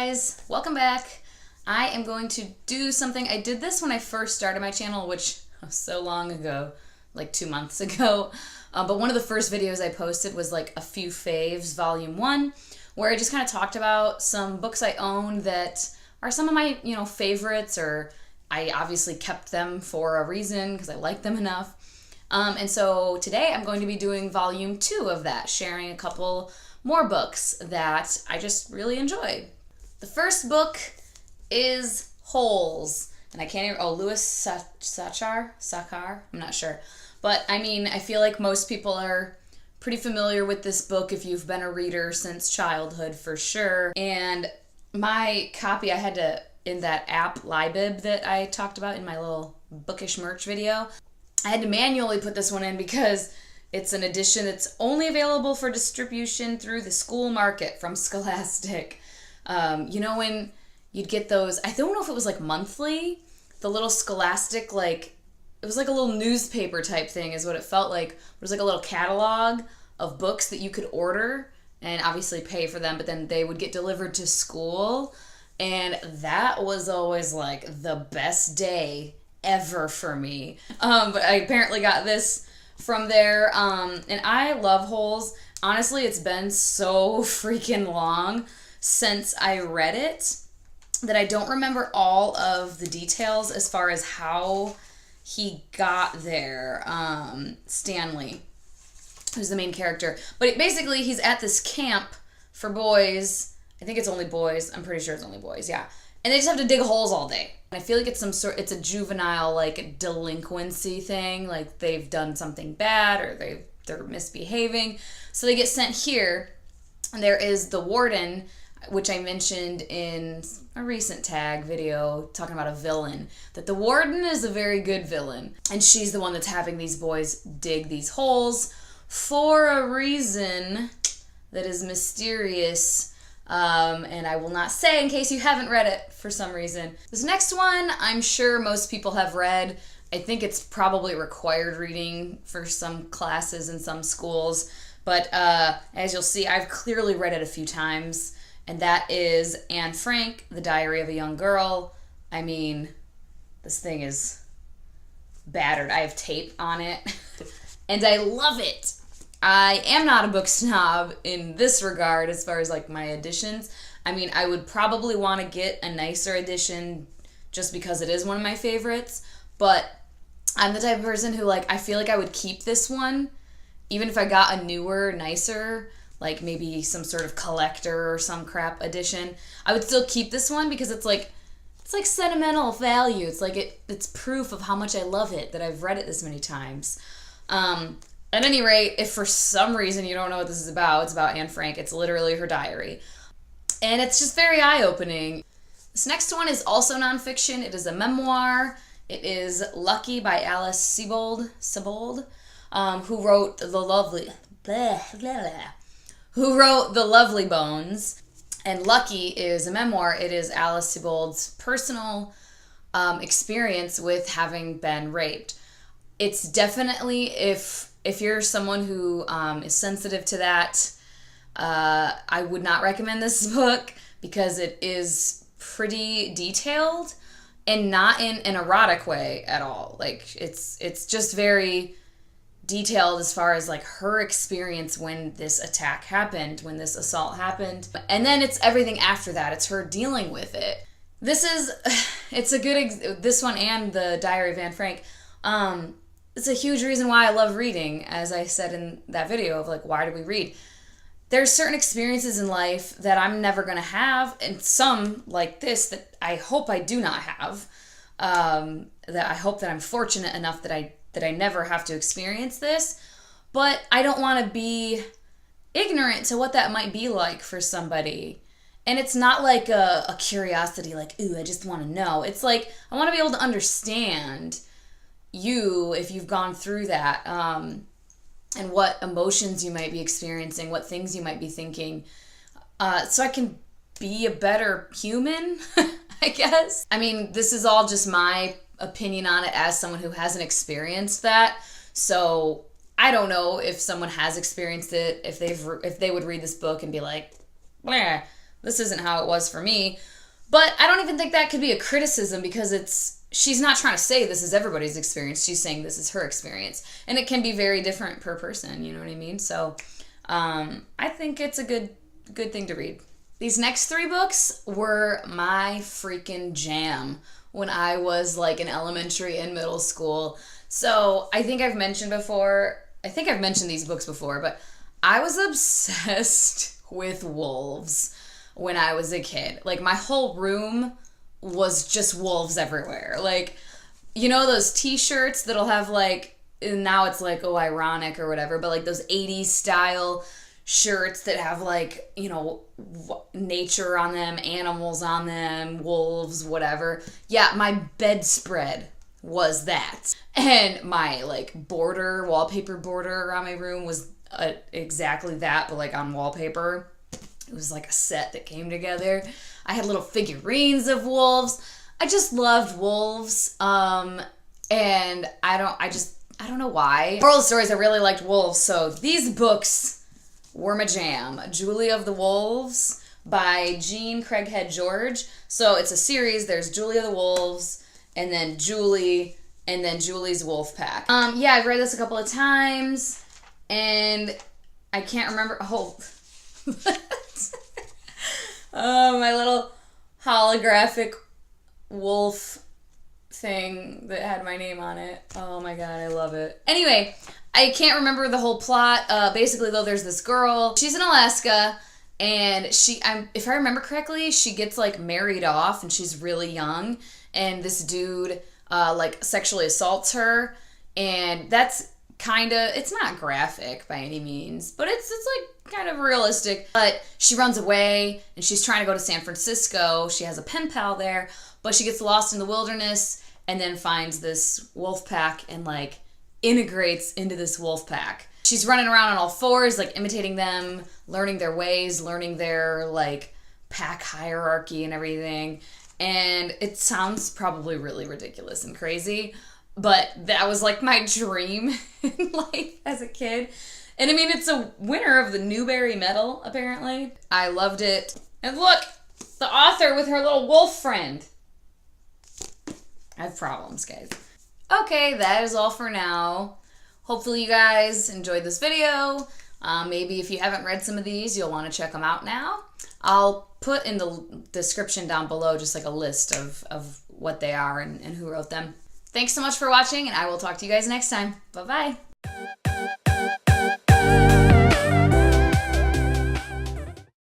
guys, welcome back. I am going to do something. I did this when I first started my channel, which was so long ago, like 2 months ago. But one of the first videos I posted was like a Few Faves Volume 1, where I just kind of talked about some books I own that are some of my, favorites, or I obviously kept them for a reason because I like them enough. And so today I'm going to be doing Volume 2 of that, sharing a couple more books that I just really enjoyed. The first book is Holes, and I can't even, Louis Sachar, I'm not sure. But I mean, I feel like most people are pretty familiar with this book if you've been a reader since childhood, for sure. And my copy, I had to, in that app Libib that I talked about in my little bookish merch video, I had to manually put this one in because it's an edition that's only available for distribution through the school market from Scholastic. When you'd get those, I don't know if it was like monthly, the little Scholastic, it was like a little newspaper type thing is what it felt like. It was like a little catalog of books that you could order and obviously pay for them, but then they would get delivered to school. And that was always like the best day ever for me. But I apparently got this from there. And I love Holes. Honestly, it's been so freaking long since I read it that I don't remember all of the details as far as how he got there. Stanley, who's the main character. But basically, he's at this camp for boys. I think it's only boys. I'm pretty sure it's only boys, yeah. And they just have to dig holes all day. And I feel like it's it's a juvenile, delinquency thing. Like, they've done something bad or they're misbehaving. So they get sent here. And there is the warden, which I mentioned in a recent tag video talking about a villain, that the warden is a very good villain. And she's the one that's having these boys dig these holes for a reason that is mysterious. And I will not say in case you haven't read it for some reason. This next one, I'm sure most people have read. I think it's probably required reading for some classes in some schools. But as you'll see, I've clearly read it a few times. And that is Anne Frank, The Diary of a Young Girl. I mean, this thing is battered. I have tape on it. And I love it. I am not a book snob in this regard as far as my editions. I mean, I would probably want to get a nicer edition just because it is one of my favorites. But I'm the type of person who I feel like I would keep this one even if I got a newer, nicer, maybe some sort of collector or some crap edition. I would still keep this one because it's sentimental value. It's proof of how much I love it, that I've read it this many times. At any rate, if for some reason you don't know what this is about, it's about Anne Frank. It's literally her diary. And it's just very eye-opening. This next one is also nonfiction. It is a memoir. It is Lucky by Alice Sebold, who wrote The Lovely Bones. And Lucky is a memoir. It is Alice Sebold's personal experience with having been raped. It's definitely, if you're someone who is sensitive to that, I would not recommend this book because it is pretty detailed and not in an erotic way at all. It's just very detailed as far as her experience when this attack happened, when this assault happened. And then it's everything after that. It's her dealing with it. It's a good, this one and The Diary of Anne Frank, it's a huge reason why I love reading, as I said in that video of why do we read? There's certain experiences in life that I'm never going to have, and some like this that I hope I do not have, that I hope that I'm fortunate enough that I never have to experience this, but I don't want to be ignorant to what that might be like for somebody. And it's not a curiosity, ooh, I just want to know. It's I want to be able to understand you if you've gone through that, and what emotions you might be experiencing, what things you might be thinking, so I can be a better human, I guess. I mean, this is all just my opinion on it as someone who hasn't experienced that, so I don't know if someone has experienced it, if they would read this book and be like, bleh, this isn't how it was for me. But I don't even think that could be a criticism, because she's not trying to say this is everybody's experience. She's saying this is her experience. And it can be very different per person, you know what I mean? So I think it's a good thing to read. These next 3 books were my freaking jam when I was like in elementary and middle school. So I think I've mentioned these books before, but I was obsessed with wolves when I was a kid. Like, my whole room was just wolves everywhere. Like, you know those t-shirts that'll have like, and now it's like, oh, ironic or whatever, but like those 80s style shirts that have like, you know, nature on them, animals on them, wolves, whatever. Yeah, my bedspread was that. And my like wallpaper border around my room was exactly that, but like on wallpaper. It was like a set that came together. I had little figurines of wolves. I just loved wolves. And I don't know why. Moral of the story is I really liked wolves, so these books were my jam. Julie of the Wolves by Jean Craighead George. So it's a series. There's Julie of the Wolves, and then Julie, and then Julie's Wolf Pack. Yeah, I've read this a couple of times, and I can't remember. Oh, oh, my little holographic wolf thing that had my name on it. Oh my god, I love it. Anyway, I can't remember the whole plot. Basically, though, there's this girl. She's in Alaska, and if I remember correctly, she gets like married off, and she's really young, and this dude like sexually assaults her, and that's it's not graphic by any means, but it's like kind of realistic. But she runs away, and she's trying to go to San Francisco. She has a pen pal there, but she gets lost in the wilderness and then finds this wolf pack and like integrates into this wolf pack. She's running around on all fours, like imitating them, learning their ways, learning their like pack hierarchy and everything. And it sounds probably really ridiculous and crazy, but that was like my dream in life as a kid. And I mean, it's a winner of the Newbery Medal, apparently. I loved it. And look, the author with her little wolf friend. I have problems, guys. Okay, that is all for now. Hopefully you guys enjoyed this video. Maybe if you haven't read some of these, you'll want to check them out now. I'll put in the description down below just like a list of what they are and who wrote them. Thanks so much for watching, and I will talk to you guys next time. Bye-bye.